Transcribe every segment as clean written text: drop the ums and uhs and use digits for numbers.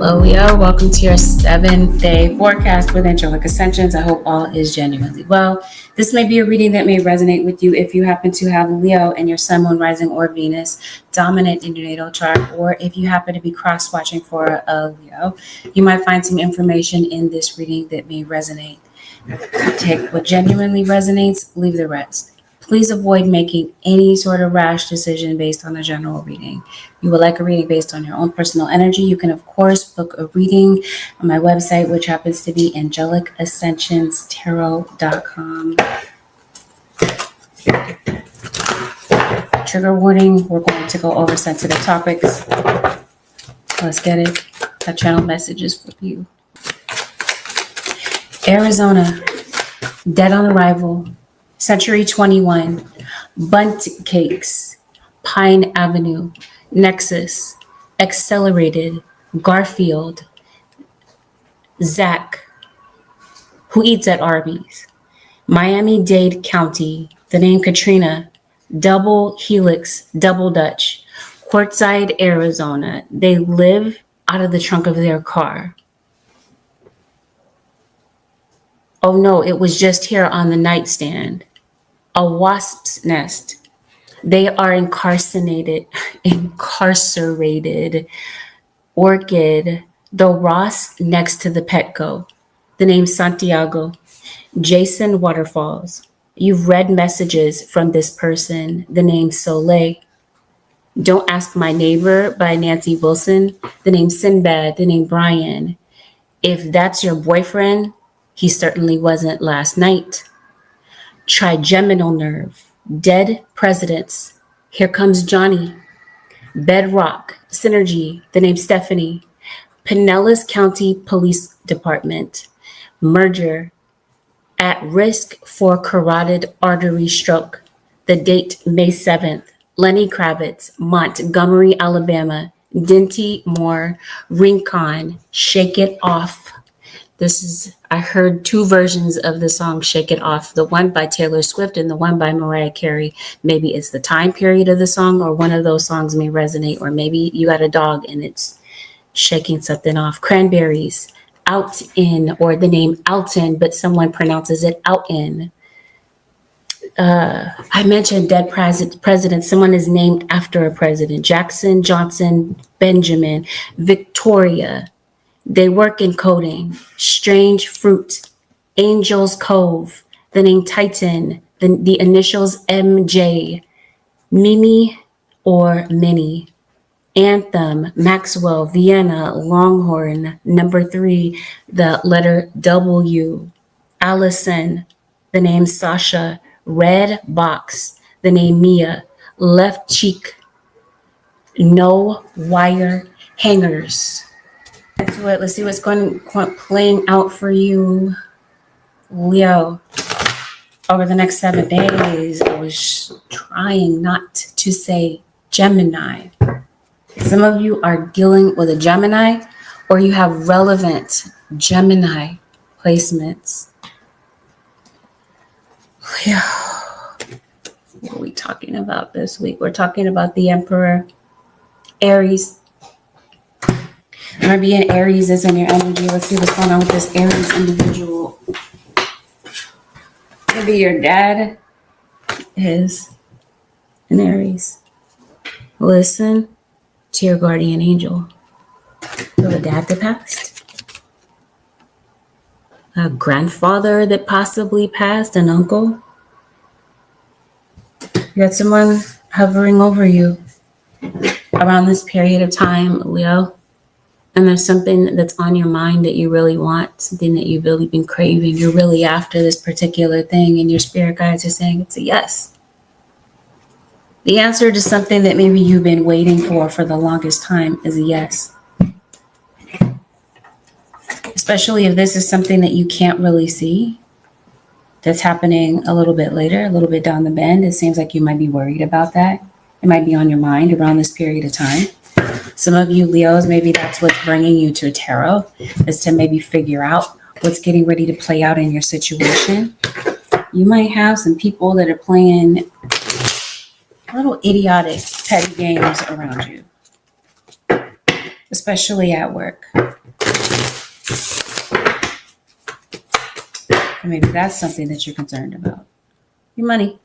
Hello, Leo. Welcome to your 7th-day forecast with angelic ascensions. I hope all is genuinely well. This may be a reading that may resonate with you if you happen to have Leo and your sun, moon, rising, or Venus dominant in your natal chart, or if you happen to be cross-watching for a Leo. You might find some information in this reading that may resonate. Take what genuinely resonates, leave the rest. Please avoid making any sort of rash decision based on a general reading. If you would like a reading based on your own personal energy, you can, of course, book a reading on my website, which happens to be angelicascensionstarot.com. Trigger warning, we're going to go over sensitive topics. Let's get it. That channel message is for you. Arizona, dead on arrival. Century 21, Bunt Cakes, Pine Avenue, Nexus, Accelerated, Garfield, Zach, who eats at Arby's, Miami-Dade County, the name Katrina, Double Helix, Double Dutch, Quartzsite, Arizona. They live out of the trunk of their car. Oh no, it was just here on the nightstand. A wasp's nest. They are incarcerated. Orchid. The Ross next to the Petco. The name Santiago. Jason Waterfalls. You've read messages from this person. The name Soleil. Don't Ask My Neighbor by Nancy Wilson. The name Sinbad. The name Brian. If that's your boyfriend, he certainly wasn't last night. Trigeminal nerve, dead presidents. Here comes Johnny. Bedrock, Synergy, the name Stephanie. Pinellas County Police Department. Merger, at risk for carotid artery stroke. The date, May 7th. Lenny Kravitz, Montgomery, Alabama. Dinty Moore, Rincon, Shake It Off. I heard two versions of the song Shake It Off, the one by Taylor Swift and the one by Mariah Carey. Maybe it's the time period of the song, or one of those songs may resonate, or maybe you got a dog and it's shaking something off. Cranberries, Out In, or the name Alton, but someone pronounces it Out In. I mentioned dead president. Someone is named after a president. Jackson, Johnson, Benjamin, Victoria. They work in coding. Strange Fruit, Angel's Cove, the name Titan, the initials MJ, Mimi or Minnie, Anthem, Maxwell, Vienna, Longhorn, number 3, the letter W, Allison, the name Sasha, Red Box, the name Mia, Left Cheek, No Wire Hangers. Let's see what's playing out for you, Leo, over the next 7 days. I was trying not to say Gemini. Some of you are dealing with a Gemini, or you have relevant Gemini placements. Leo, what are we talking about this week? We're talking about the Emperor, Aries. Maybe an Aries is in your energy. Let's see what's going on with this Aries individual. Maybe your dad is an Aries. Listen to your guardian angel. You have a dad that passed. A grandfather that possibly passed. An uncle. You got someone hovering over you around this period of time, Leo. And there's something that's on your mind that you really want, something that you've really been craving. You're really after this particular thing, and your spirit guides are saying it's a yes. The answer to something that maybe you've been waiting for the longest time is a yes. Especially if this is something that you can't really see, that's happening a little bit later, a little bit down the bend. It seems like you might be worried about that. It might be on your mind around this period of time. Some of you Leos, maybe that's what's bringing you to tarot, is to maybe figure out what's getting ready to play out in your situation. You might have some people that are playing little idiotic petty games around you. especially at work. Or maybe that's something that you're concerned about. Your money.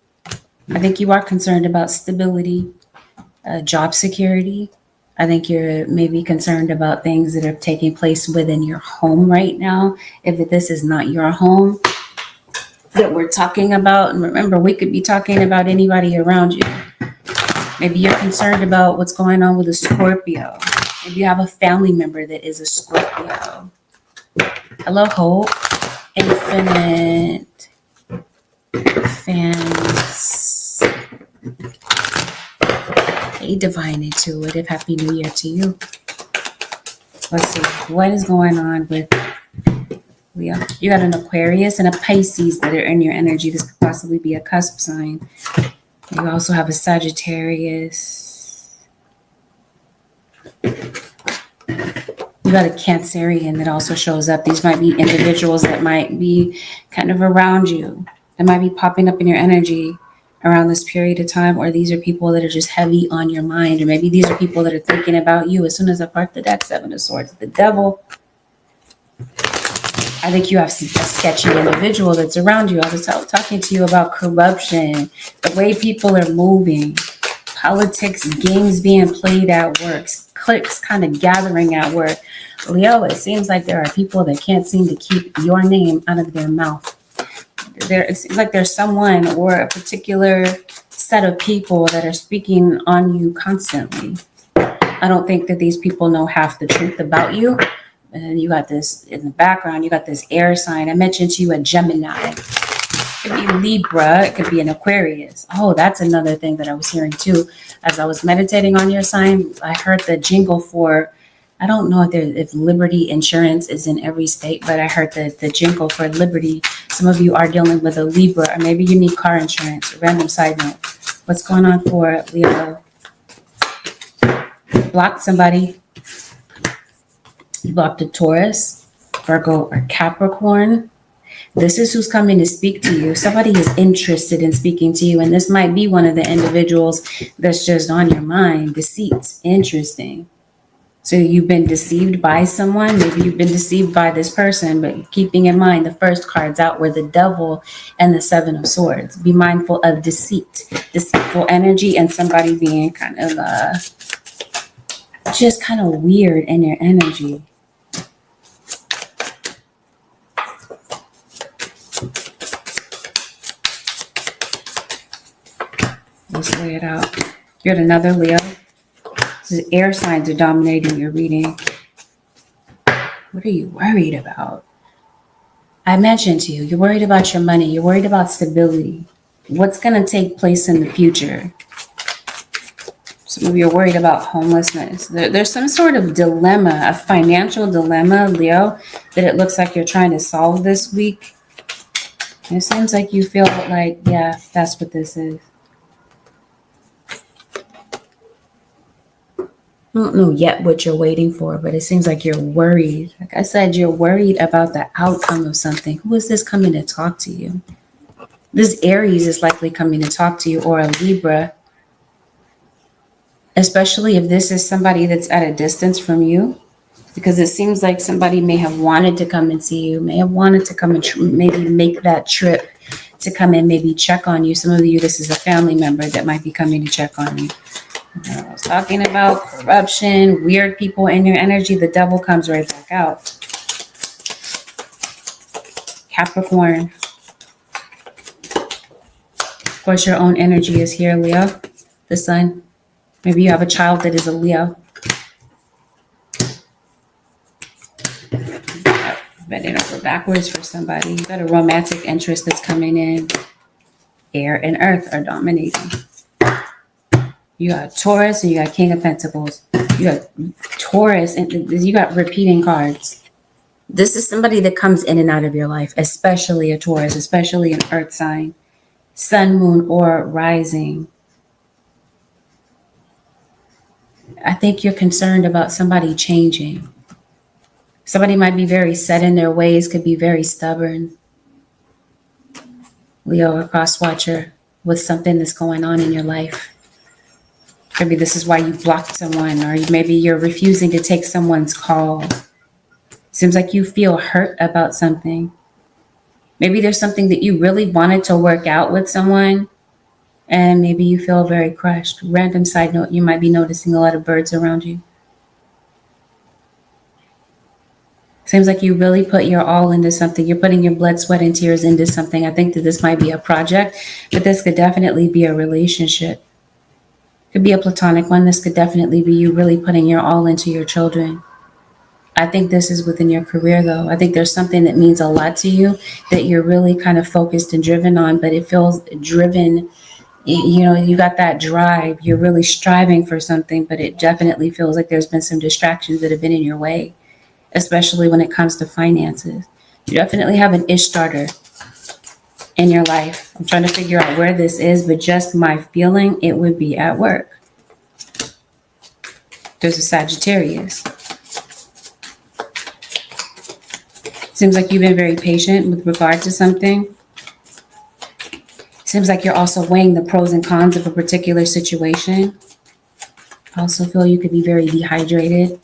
I think you are concerned about stability, job security. I think you're maybe concerned about things that are taking place within your home right now. If this is not your home that we're talking about, and remember, we could be talking about anybody around you. Maybe you're concerned about what's going on with a Scorpio. Maybe you have a family member that is a Scorpio. Hello, Hope. Infinite fans. Hey, Divine Intuitive. Happy New Year to you. Let's see. What is going on with Leo? You got an Aquarius and a Pisces that are in your energy. This could possibly be a cusp sign. You also have a Sagittarius. You got a Cancerian that also shows up. These might be individuals that might be kind of around you, that might be popping up in your energy around this period of time, or these are people that are just heavy on your mind, or maybe these are people that are thinking about you. As soon as I part the deck, Seven of Swords, the Devil. I think you have a sketchy individual that's around you. I was talking to you about corruption, the way people are moving, politics, games being played at work, cliques kind of gathering at work. Leo, it seems like there are people that can't seem to keep your name out of their mouth. It seems like there's someone or a particular set of people that are speaking on you constantly. I don't think that these people know half the truth about you. And you got this in the background, you got this air sign. I mentioned to you a Gemini. It could be Libra, it could be an Aquarius. Oh, that's another thing that I was hearing too. As I was meditating on your sign, I heard the jingle for, I don't know if Liberty Insurance is in every state, but I heard the jingle for Liberty. Some of you are dealing with a Libra, or maybe you need car insurance. Random side note. What's going on for Leo? Blocked somebody. You blocked a Taurus, Virgo, or Capricorn. This is who's coming to speak to you. Somebody is interested in speaking to you, and this might be one of the individuals that's just on your mind. Deceit's interesting. So you've been deceived by someone. Maybe you've been deceived by this person, but keeping in mind the first cards out were the Devil and the Seven of Swords. Be mindful of deceit, deceitful energy, and somebody being kind of just kind of weird in your energy. Let's lay it out. You're at another Leo. This air signs are dominating your reading. What are you worried about? I mentioned to you, you're worried about your money. You're worried about stability. What's going to take place in the future? Some of you are worried about homelessness. There's some sort of dilemma, a financial dilemma, Leo, that it looks like you're trying to solve this week. And it seems like you feel like, yeah, that's what this is. I don't know yet what you're waiting for, but it seems like you're worried. Like I said, you're worried about the outcome of something. Who is this coming to talk to you? This Aries is likely coming to talk to you, or a Libra, especially if this is somebody that's at a distance from you, because it seems like somebody may have wanted to come and see you, may have wanted to come and maybe make that trip to come and maybe check on you. Some of you, this is a family member that might be coming to check on you. I was talking about corruption, weird people in your energy. The Devil comes right back out. Capricorn. Of course, your own energy is here, Leo. The Sun. Maybe you have a child that is a Leo. Bending over backwards for somebody. You got a romantic interest that's coming in. Air and Earth are dominating. You got Taurus and you got King of Pentacles. You got Taurus and you got repeating cards. This is somebody that comes in and out of your life, especially a Taurus, especially an Earth sign, Sun, Moon, or Rising. I think you're concerned about somebody changing. Somebody might be very set in their ways, could be very stubborn. Leo, a cross watcher with something that's going on in your life. Maybe this is why you blocked someone, or maybe you're refusing to take someone's call. Seems like you feel hurt about something. Maybe there's something that you really wanted to work out with someone, and maybe you feel very crushed. Random side note, you might be noticing a lot of birds around you. Seems like you really put your all into something. You're putting your blood, sweat, and tears into something. I think that this might be a project, but this could definitely be a relationship. Could be a platonic one. This could definitely be you really putting your all into your children. I think this is within your career, though. I think there's something that means a lot to you that you're really kind of focused and driven on, but it feels driven. You know, you got that drive. You're really striving for something, but it definitely feels like there's been some distractions that have been in your way, especially when it comes to finances. You definitely have an ish starter in your life. I'm trying to figure out where this is, but just my feeling, it would be at work. There's a Sagittarius. Seems like you've been very patient with regard to something. Seems like you're also weighing the pros and cons of a particular situation. I also feel you could be very dehydrated.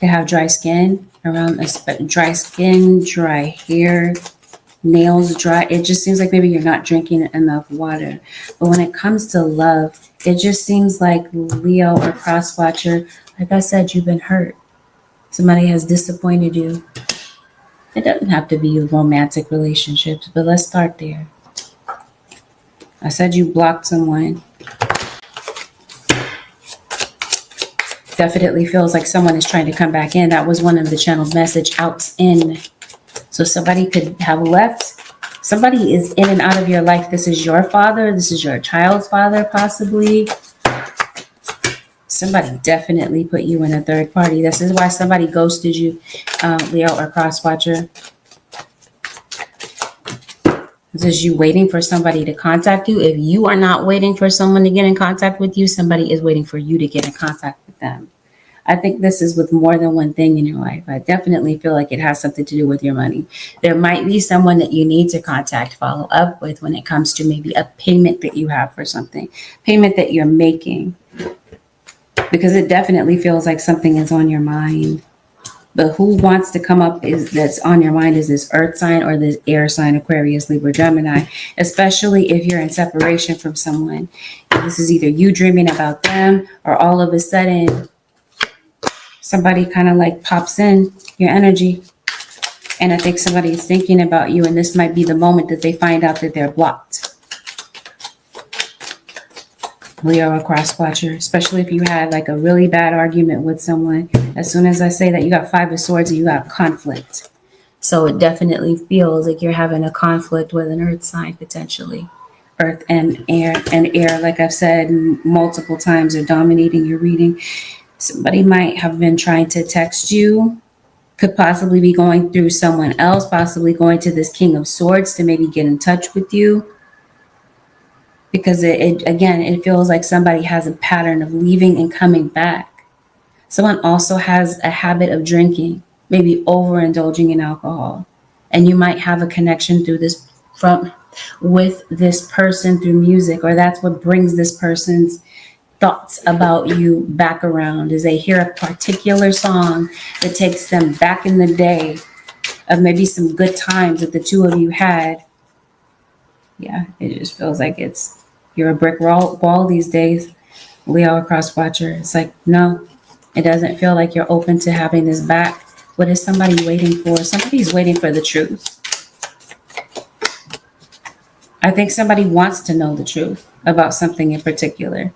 To have dry skin dry skin, dry hair, nails dry. It just seems like maybe you're not drinking enough water. But when it comes to love, it just seems like Leo or cross watcher, like I said, you've been hurt. Somebody has disappointed you. It doesn't have to be romantic relationships, but let's start there. I said you blocked someone. Definitely feels like someone is trying to come back in. That was one of the channeled message, out in. So somebody could have left. Somebody is in and out of your life. This is your father. This is your child's father, possibly. Somebody definitely put you in a third party. This is why somebody ghosted you, Leo or cross watcher. This is you waiting for somebody to contact you. If you are not waiting for someone to get in contact with you, somebody is waiting for you to get in contact with them. I think this is with more than one thing in your life. I definitely feel like it has something to do with your money. There might be someone that you need to contact, follow up with when it comes to maybe a payment that you have for something, payment that you're making, because it definitely feels like something is on your mind. But who wants to come up that's on your mind is this earth sign or this air sign, Aquarius, Libra, Gemini, especially if you're in separation from someone. This is either you dreaming about them or all of a sudden somebody kind of like pops in your energy. And I think somebody is thinking about you, and this might be the moment that they find out that they're blocked. Leo or cross watcher, especially if you had like a really bad argument with someone. As soon as I say that, you got 5 of swords and you got conflict. So it definitely feels like you're having a conflict with an earth sign, potentially. Earth and air, like I've said multiple times, are dominating your reading. Somebody might have been trying to text you, could possibly be going through someone else, possibly going to this King of Swords to maybe get in touch with you. Because it feels like somebody has a pattern of leaving and coming back. Someone also has a habit of drinking, maybe overindulging in alcohol. And you might have a connection through this with this person through music, or that's what brings this person's thoughts about you back around, is they hear a particular song that takes them back in the day of maybe some good times that the two of you had. Yeah, it just feels like you're a brick wall these days, Leo or cross watcher. It's like, no, it doesn't feel like you're open to having this back. What is somebody waiting for? Somebody's waiting for the truth. I think somebody wants to know the truth about something in particular.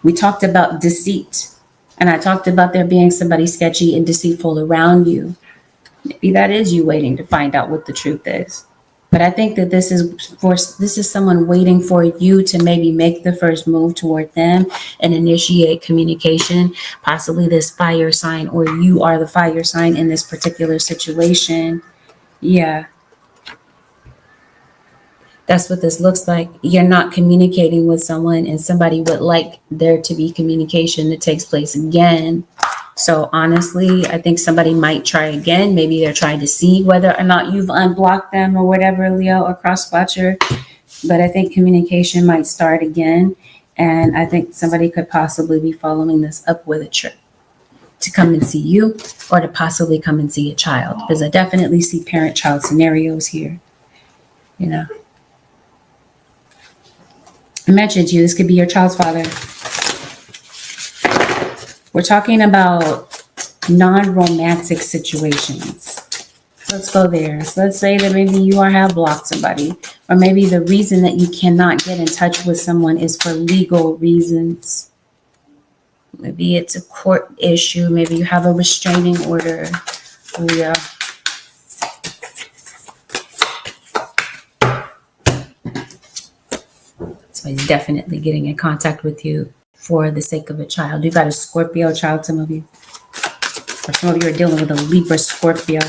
We talked about deceit, and I talked about there being somebody sketchy and deceitful around you. Maybe that is you waiting to find out what the truth is. But I think that this is someone waiting for you to maybe make the first move toward them and initiate communication, possibly this fire sign, or you are the fire sign in this particular situation. Yeah. That's what this looks like. You're not communicating with someone, and somebody would like there to be communication that takes place again. So honestly, I think somebody might try again. Maybe they're trying to see whether or not you've unblocked them or whatever, Leo or cross watcher. But I think communication might start again. And I think somebody could possibly be following this up with a trip to come and see you or to possibly come and see a child. Because I definitely see parent-child scenarios here, you know. I mentioned to you, this could be your child's father. We're talking about non-romantic situations. Let's go there. So let's say that maybe you have blocked somebody, or maybe the reason that you cannot get in touch with someone is for legal reasons. Maybe it's a court issue. Maybe you have a restraining order. Yeah. So he's definitely getting in contact with you for the sake of a child. You've got a Scorpio child, some of you. Or some of you are dealing with a Libra Scorpio.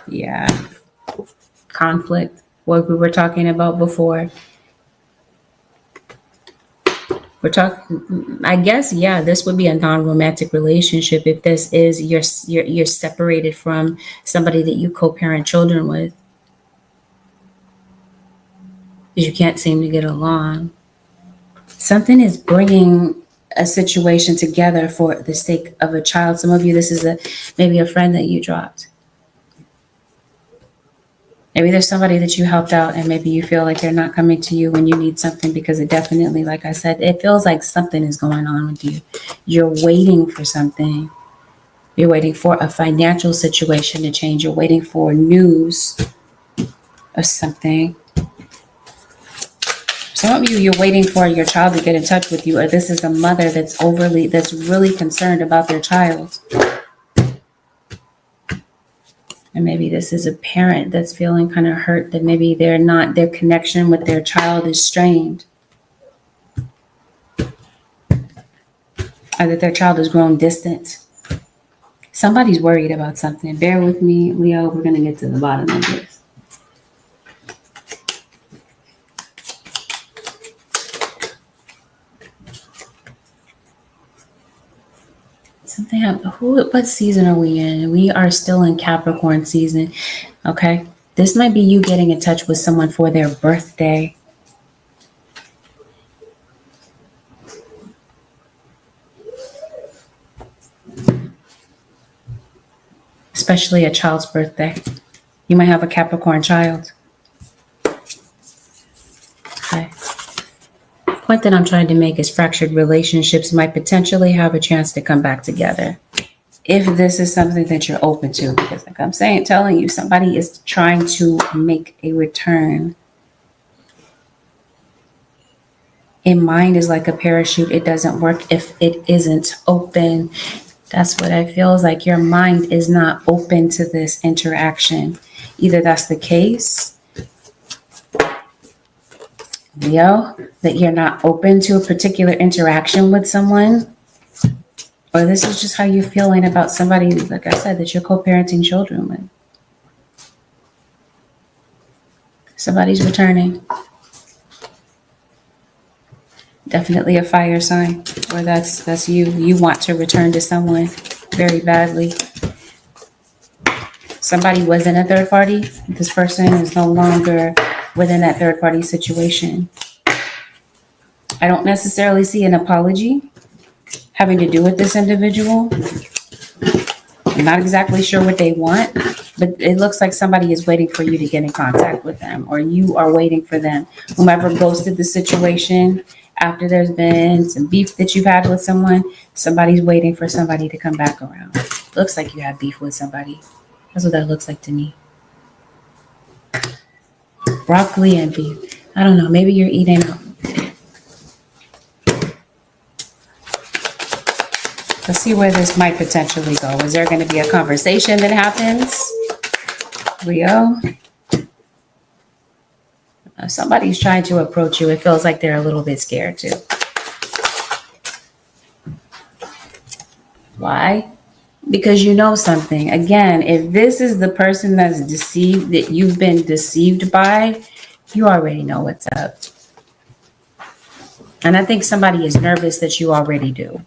Yeah. Conflict, what we were talking about before. We're talking, I guess, yeah, this would be a non-romantic relationship if this is you're separated from somebody that you co-parent children with. Because you can't seem to get along. Something is bringing a situation together for the sake of a child. Some of you, this is maybe a friend that you dropped. Maybe there's somebody that you helped out and maybe you feel like they're not coming to you when you need something, because it definitely, like I said, it feels like something is going on with you. You're waiting for something. You're waiting for a financial situation to change. You're waiting for news of something. Some of you, you're waiting for your child to get in touch with you, or this is a mother that's really concerned about their child. And maybe this is a parent that's feeling kind of hurt that maybe their connection with their child is strained. Or that their child has grown distant. Somebody's worried about something. Bear with me, Leo. We're going to get to the bottom of this. Something happened. What season are we in? We are still in Capricorn season. Okay. This might be you getting in touch with someone for their birthday. Especially a child's birthday. You might have a Capricorn child. Okay. The point that I'm trying to make is fractured relationships might potentially have a chance to come back together. If this is something that you're open to, because like I'm telling you, somebody is trying to make a return. A mind is like a parachute. It doesn't work if it isn't open. That's what I feel is like. Your mind is not open to this interaction. Either that's the case, Leo, that you're not open to a particular interaction with someone, or this is just how you're feeling about somebody, like I said, that you're co-parenting children with. Somebody's returning. Definitely a fire sign, or that's you. You want to return to someone very badly. Somebody was in a third party. This person is no longer within that third party situation. I don't necessarily see an apology having to do with this individual. I'm not exactly sure what they want, but it looks like somebody is waiting for you to get in contact with them, or you are waiting for them. Whomever ghosted the situation after there's been some beef that you've had with someone, somebody's waiting for somebody to come back around. Looks like you have beef with somebody. That's what that looks like to me. Broccoli and beef. I don't know. Maybe you're eating. Let's see where this might potentially go. Is there going to be a conversation that happens? Leo? Somebody's trying to approach you. It feels like they're a little bit scared too. Why? Because you know something. Again, if this is the person that's deceived, that you've been deceived by, you already know what's up. And I think somebody is nervous that you already do.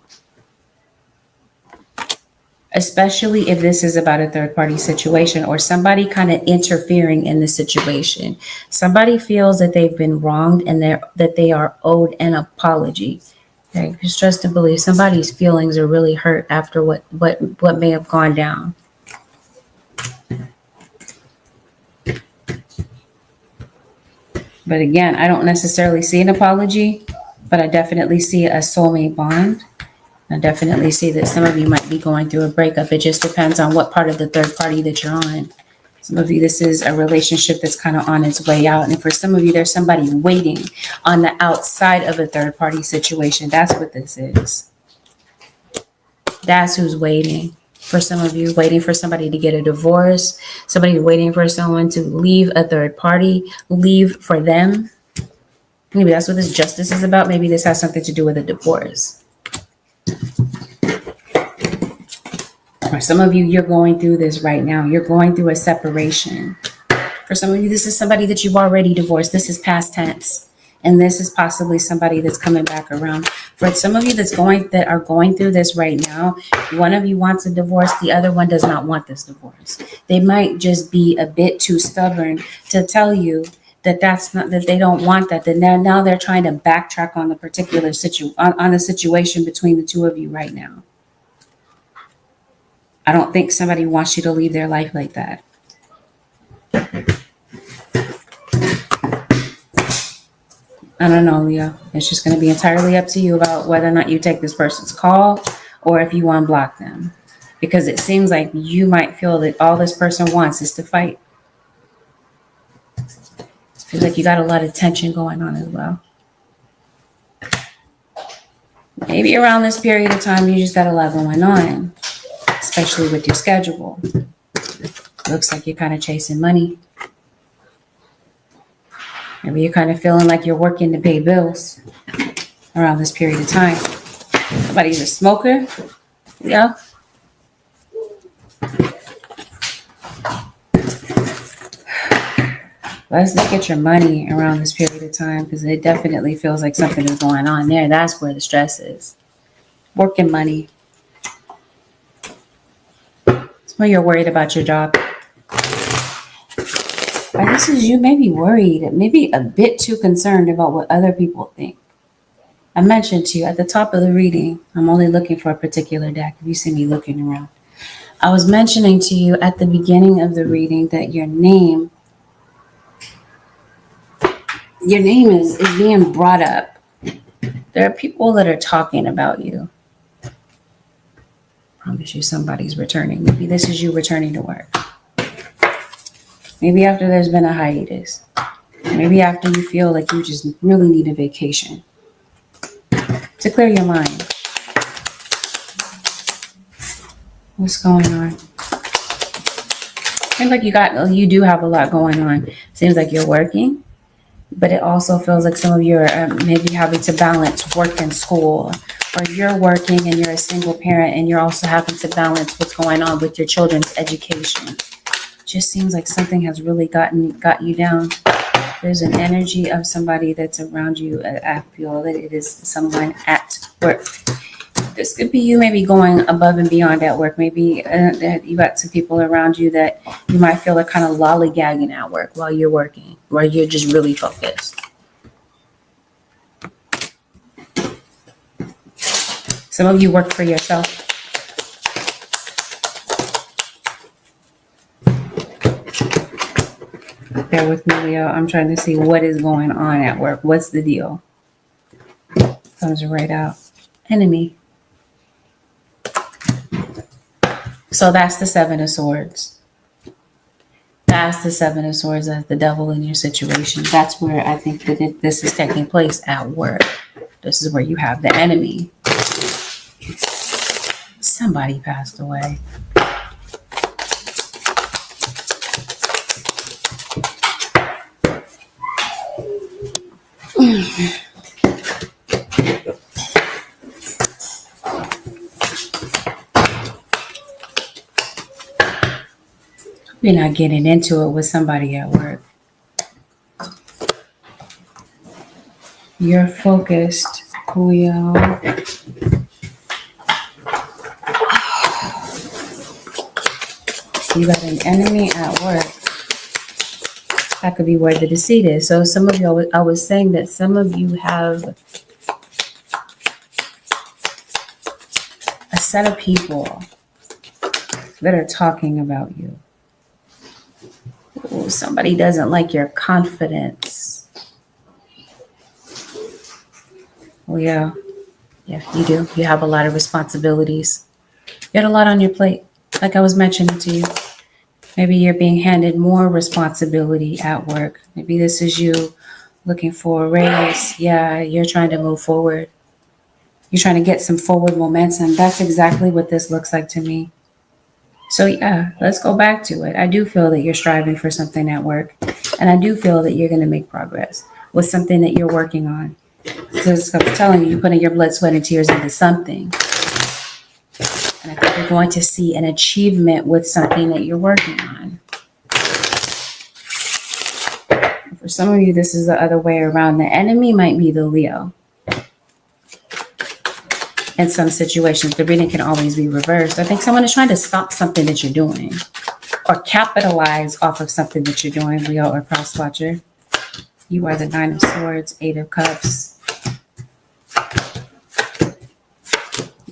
especially if this is about a third party situation or somebody kind of interfering in the situation. Somebody feels that they've been wronged and that they are owed an apology. Okay, just trust and believe somebody's feelings are really hurt after what may have gone down. But again, I don't necessarily see an apology, but I definitely see a soulmate bond. I definitely see that some of you might be going through a breakup. It just depends on what part of the third party that you're on. Some of you, this is a relationship that's kind of on its way out. And for some of you, there's somebody waiting on the outside of a third party situation. That's what this is. That's who's waiting. For some of you, waiting for somebody to get a divorce, somebody waiting for someone to leave a third party, leave for them. Maybe that's what this justice is about. Maybe this has something to do with a divorce. For some of you, you're going through this right now. You're going through a separation. For some of you, this is somebody that you've already divorced. This is past tense. And this is possibly somebody that's coming back around. For some of you that are going through this right now, one of you wants a divorce, the other one does not want this divorce. They might just be a bit too stubborn to tell you that that's not, that they don't want that. That now they're trying to backtrack on the particular on the situation between the two of you right now. I don't think somebody wants you to leave their life like that. I don't know, Leo. It's just going to be entirely up to you about whether or not you take this person's call or if you unblock them. Because it seems like you might feel that all this person wants is to fight. It feels like you got a lot of tension going on as well. Maybe around this period of time, you just got a lot going on, especially with your schedule. Looks like you're kind of chasing money. Maybe you're kind of feeling like you're working to pay bills around this period of time. Somebody's a smoker. Yeah. Let's look at your money around this period of time because it definitely feels like something is going on there. That's where the stress is. Working money. So you're worried about your job. This is you maybe worried, maybe a bit too concerned about what other people think. I mentioned to you at the top of the reading, I'm only looking for a particular deck. If you see me looking around, I was mentioning to you at the beginning of the reading that your name is being brought up. There are people that are talking about you. I promise you somebody's returning. Maybe this is you returning to work. Maybe after there's been a hiatus. Maybe after you feel like you just really need a vacation. To clear your mind. What's going on? Seems like you do have a lot going on. Seems like you're working, but it also feels like some of you are maybe having to balance work and school. Or you're working and you're a single parent and you're also having to balance what's going on with your children's education. Just seems like something has really got you down. There's an energy of somebody that's around you. I feel that it is someone at work. This could be you maybe going above and beyond at work. Maybe you got some people around you that you might feel like kind of lollygagging at work while you're working, where you're just really focused. Some of you work for yourself. Bear with me, Leo. I'm trying to see what is going on at work. What's the deal? Comes right out. Enemy. So that's the Seven of Swords. That's the Seven of Swords as the devil in your situation. That's where I think that this is taking place at work. This is where you have the enemy. Somebody passed away. You're not getting into it with somebody at work. You're focused, Julio. You got an enemy at work. That could be where the deceit is. So some of you, I was saying that some of you have a set of people that are talking about you. Ooh, somebody doesn't like your confidence. Oh, yeah. Yeah, you do. You have a lot of responsibilities. You got a lot on your plate, like I was mentioning to you. Maybe you're being handed more responsibility at work. Maybe this is you looking for a raise. Yeah, you're trying to move forward. You're trying to get some forward momentum. That's exactly what this looks like to me. So yeah, let's go back to it. I do feel that you're striving for something at work. And I do feel that you're going to make progress with something that you're working on. Because I was telling you, you're putting your blood, sweat, and tears into something. And I think you're going to see an achievement with something that you're working on. For some of you, this is the other way around. The enemy might be the Leo. In some situations, the reading can always be reversed. I think someone is trying to stop something that you're doing or capitalize off of something that you're doing, Leo or cross watcher. You are the 9 of Swords, 8 of Cups.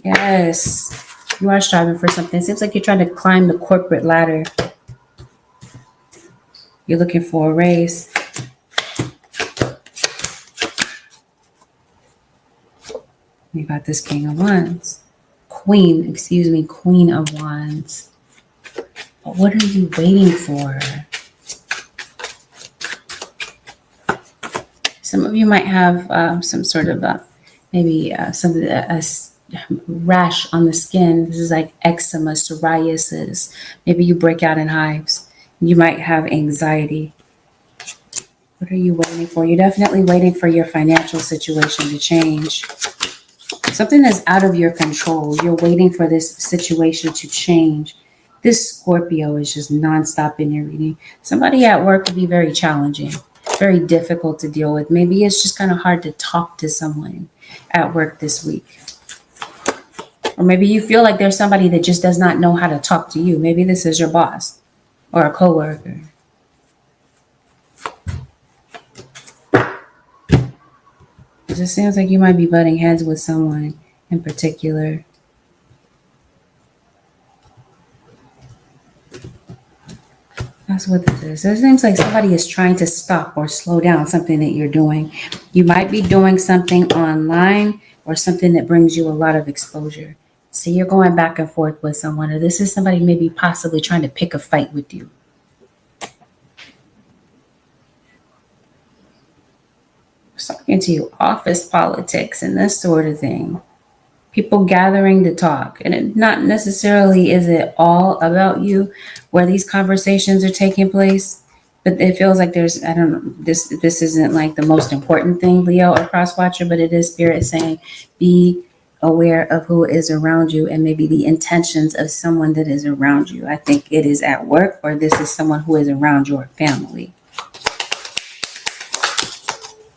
Yes, you are striving for something. It seems like you're trying to climb the corporate ladder. You're looking for a raise. You got this King of Wands. Queen of Wands. But what are you waiting for? Some of you might have some sort of a rash on the skin. This is like eczema, psoriasis. Maybe you break out in hives. You might have anxiety. What are you waiting for? You're definitely waiting for your financial situation to change. Something that's out of your control. You're waiting for this situation to change. This Scorpio is just nonstop in your reading. Somebody at work could be very challenging, very difficult to deal with. Maybe it's just kind of hard to talk to someone at work this week. Or maybe you feel like there's somebody that just does not know how to talk to you. Maybe this is your boss or a coworker. It just seems like you might be butting heads with someone in particular. That's what this is. It seems like somebody is trying to stop or slow down something that you're doing. You might be doing something online or something that brings you a lot of exposure. So you're going back and forth with someone, or this is somebody maybe possibly trying to pick a fight with you. Talking to you, office politics and this sort of thing. People gathering to talk. And it not necessarily is it all about you where these conversations are taking place. But it feels like there's, I don't know, this isn't like the most important thing, Leo or cross watcher, but it is Spirit saying be aware of who is around you and maybe the intentions of someone that is around you. I think it is at work, or this is someone who is around your family.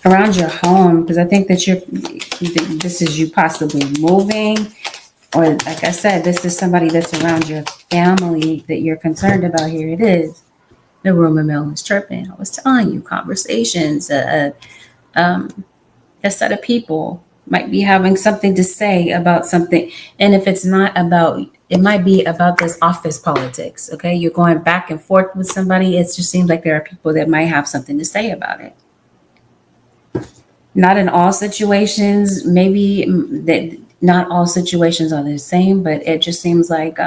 Around your home, because I think that this is you possibly moving, or like I said, this is somebody that's around your family that you're concerned about. Here it is. The rumor mill is chirping. I was telling you, conversations, a set of people might be having something to say about something. And if it's not about, it might be about this office politics, okay? You're going back and forth with somebody. It just seems like there are people that might have something to say about it. Not in all situations, maybe that not all situations are the same, but it just seems like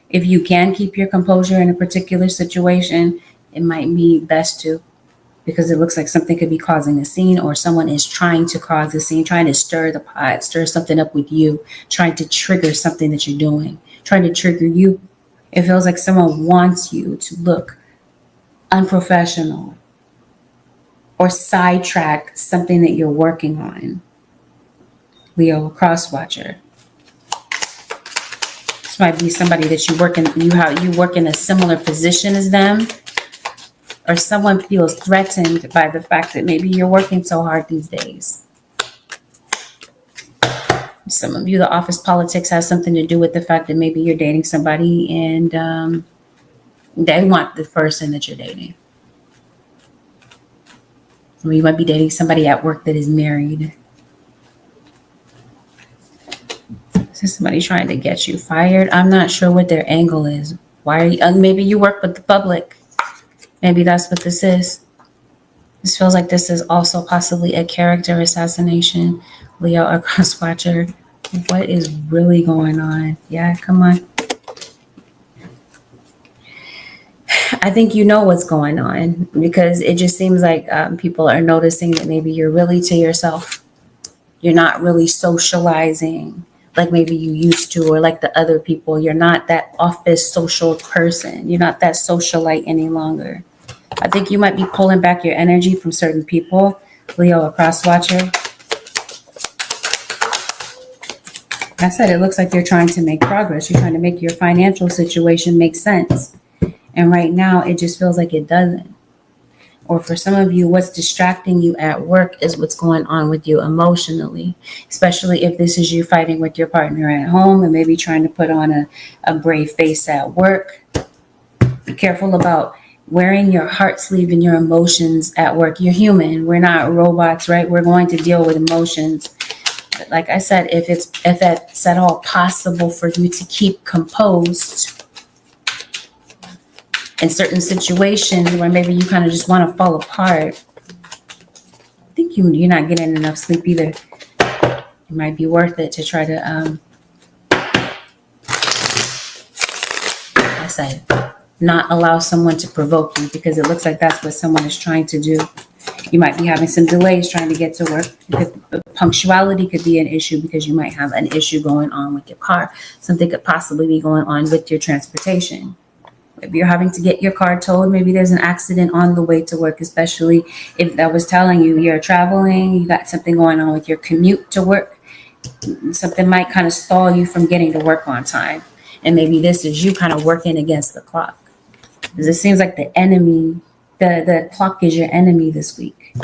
if you can keep your composure in a particular situation, it might be best to, because it looks like something could be causing a scene, or someone is trying to cause a scene, trying to stir the pot, stir something up with you, trying to trigger something that you're doing, trying to trigger you. It feels like someone wants you to look unprofessional or sidetrack something that you're working on. Leo, cross watcher. This might be somebody that you work in a similar position as them, or someone feels threatened by the fact that maybe you're working so hard these days. Some of you, the office politics has something to do with the fact that maybe you're dating somebody and They want the person that you're dating. Or you might be dating somebody at work that is married. Is somebody trying to get you fired? I'm not sure what their angle is. Why are you, maybe you work with the public. Maybe that's what this is. This feels like this is also possibly a character assassination. Leo or crosswatcher. What is really going on? Yeah, come on. I think you know what's going on because it just seems like people are noticing that maybe you're really to yourself. You're not really socializing like maybe you used to, or like the other people. You're not that office social person. You're not that socialite any longer. I think you might be pulling back your energy from certain people. Leo, a cross watcher. I said it looks like you're trying to make progress. You're trying to make your financial situation make sense. And right now, it just feels like it doesn't. Or for some of you, what's distracting you at work is what's going on with you emotionally, especially if this is you fighting with your partner at home and maybe trying to put on a brave face at work. Be careful about wearing your heart sleeve and your emotions at work. You're human. We're not robots, right? We're going to deal with emotions. But like I said, if it's at all possible for you to keep composed in certain situations where maybe you kind of just want to fall apart, I think you're not getting enough sleep either. It might be worth it to try to, I said, not allow someone to provoke you, because it looks like that's what someone is trying to do. You might be having some delays trying to get to work. Punctuality could be an issue because you might have an issue going on with your car. Something could possibly be going on with your transportation. If you're having to get your car towed, maybe there's an accident on the way to work, especially if I was telling you you're traveling, you got something going on with your commute to work. Something might kind of stall you from getting to work on time. And maybe this is you kind of working against the clock. Because it seems like the enemy, the clock is your enemy this week.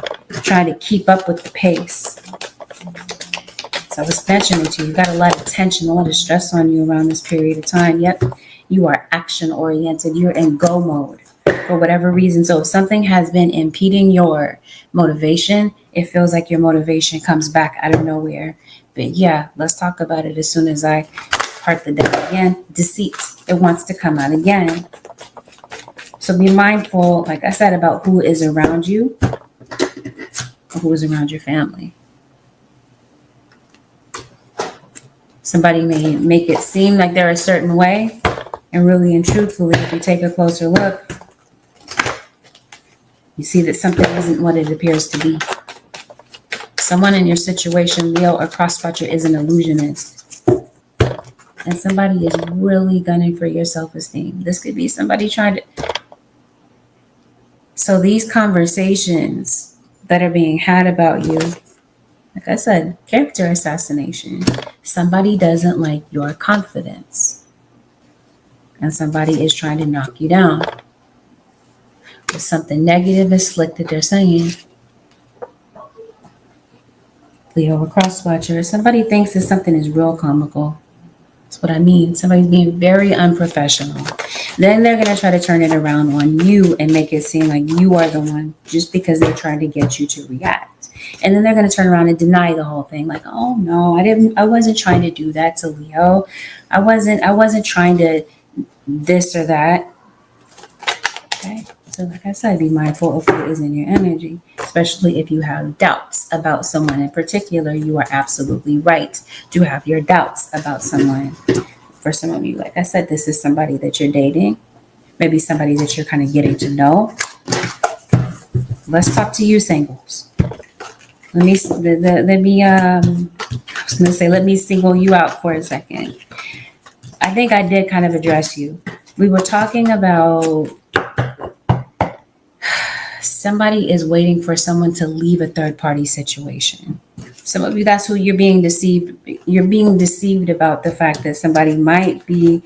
Trying to keep up with the pace. So I was mentioning to you, you got a lot of tension, a lot of stress on you around this period of time. Yep, you are action oriented. You're in go mode for whatever reason. So if something has been impeding your motivation, it feels like your motivation comes back out of nowhere. But yeah, let's talk about it as soon as I part the deck again. Deceit, it wants to come out again. So be mindful, like I said, about who is around you, or who is around your family. Somebody may make it seem like they're a certain way, and really and truthfully, if you take a closer look, you see that something isn't what it appears to be. Someone in your situation, Leo or crosswatcher, is an illusionist. And somebody is really gunning for your self-esteem. This could be somebody trying to... So these conversations that are being had about you, like I said, character assassination. Somebody doesn't like your confidence. And somebody is trying to knock you down with something negative and slick that they're saying. Leo, a crosswatcher. Somebody thinks that something is real comical. That's what I mean. Somebody's being very unprofessional. Then they're going to try to turn it around on you and make it seem like you are the one, just because they're trying to get you to react. And then they're going to turn around and deny the whole thing. Like, oh no, I wasn't trying to do that to Leo. I wasn't trying to this or that. Okay. So like I said, be mindful of what is in your energy, especially if you have doubts about someone in particular. You are absolutely right to have your doubts about someone. For some of you, like I said, this is somebody that you're dating, maybe somebody that you're kind of getting to know. Let's talk to you, singles. Let me single you out for a second. I think I did kind of address you. We were talking about somebody is waiting for someone to leave a third party situation. Some of you, that's who you're being deceived. You're being deceived about the fact that somebody might be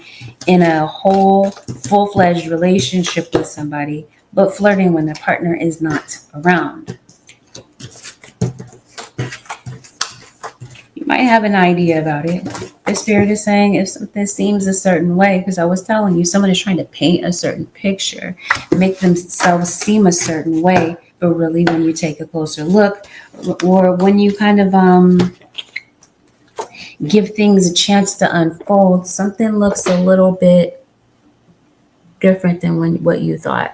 in a whole full-fledged relationship with somebody, but flirting when the partner is not around. You might have an idea about it. The spirit is saying if something seems a certain way, because I was telling you, someone is trying to paint a certain picture, make themselves seem a certain way, but really when you take a closer look, or when you kind of give things a chance to unfold, something looks a little bit different than what you thought.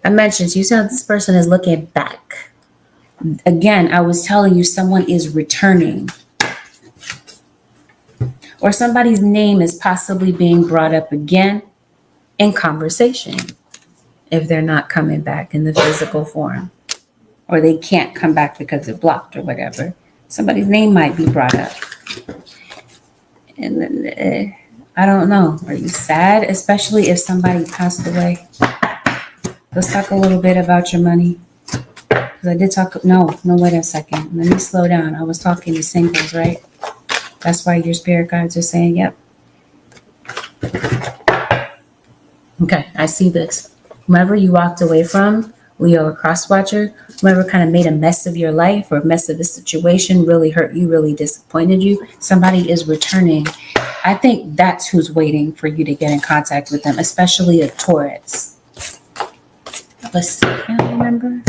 I mentioned, you said this person is looking back. Again, I was telling you someone is returning, or somebody's name is possibly being brought up again in conversation if they're not coming back in the physical form, or they can't come back because it's blocked or whatever. Somebody's name might be brought up. And then, I don't know. Are you sad? Especially if somebody passed away. Let's talk a little bit about your money. Because I did talk, no, wait a second. Let me slow down. I was talking to singles, right? That's why your spirit guides are saying, yep. Okay, I see this. Whomever you walked away from, Leo, a cross watcher, whoever kind of made a mess of your life or a mess of the situation, really hurt you, really disappointed you, somebody is returning. I think that's who's waiting for you to get in contact with them, especially a Taurus. Let's see, family member.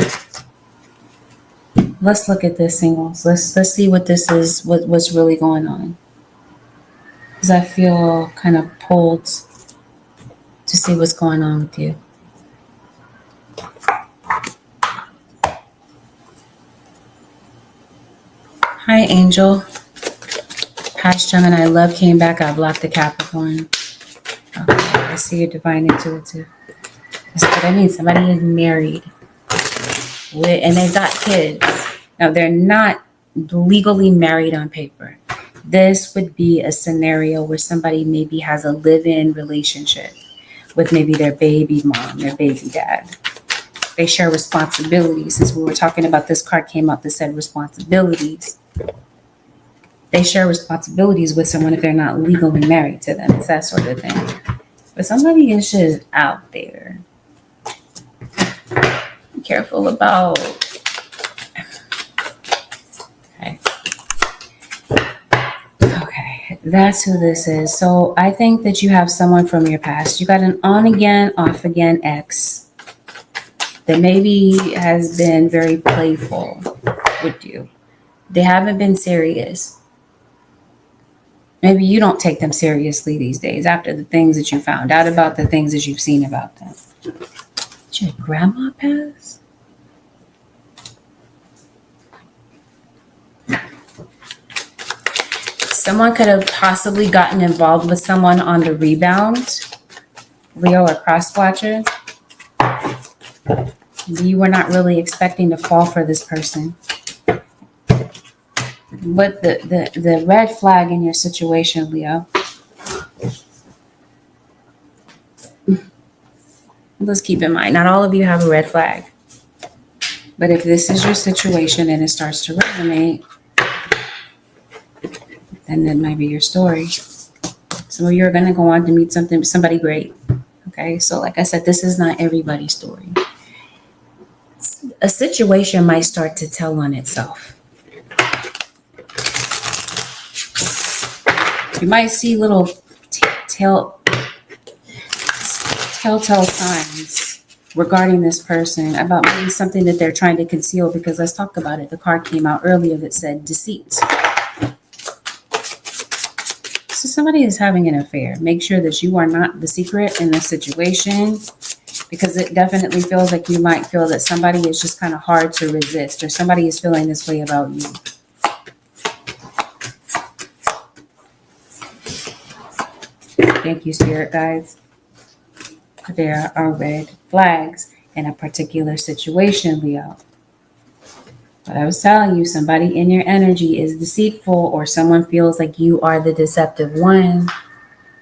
Let's look at this, singles. Let's see what this is, what's really going on. Because I feel kind of pulled to see what's going on with you. Hi, Angel. Past Gemini, love came back. I blocked the Capricorn. Okay, I see your divine intuitive. That's what I mean. Somebody is married and they've got kids. Now, they're not legally married on paper. This would be a scenario where somebody maybe has a live-in relationship with maybe their baby mom, their baby dad. They share responsibilities. Since we were talking about, this card came up that said responsibilities. They share responsibilities with someone if they're not legally married to them. It's that sort of thing. But somebody is just out there. Be careful about. Okay, that's who this is. So I think that you have someone from your past. You got an on again, off again ex that maybe has been very playful with you. They haven't been serious. Maybe you don't take them seriously these days after the things that you found out about, the things that you've seen about them. Did your grandma pass? Someone could have possibly gotten involved with someone on the rebound, Leo or cross watcher. You were not really expecting to fall for this person. But the red flag in your situation, Leo. Let's keep in mind, not all of you have a red flag. But if this is your situation and it starts to resonate, then that might be your story. Some of you are going to go on to meet somebody great. Okay, so like I said, this is not everybody's story. A situation might start to tell on itself. You might see little telltale signs regarding this person about maybe something that they're trying to conceal, because let's talk about it. The card came out earlier that said deceit. So somebody is having an affair. Make sure that you are not the secret in this situation, because it definitely feels like you might feel that somebody is just kind of hard to resist, or somebody is feeling this way about you. Thank you, spirit guides. There are red flags in a particular situation, Leo. But I was telling you, somebody in your energy is deceitful, or someone feels like you are the deceptive one.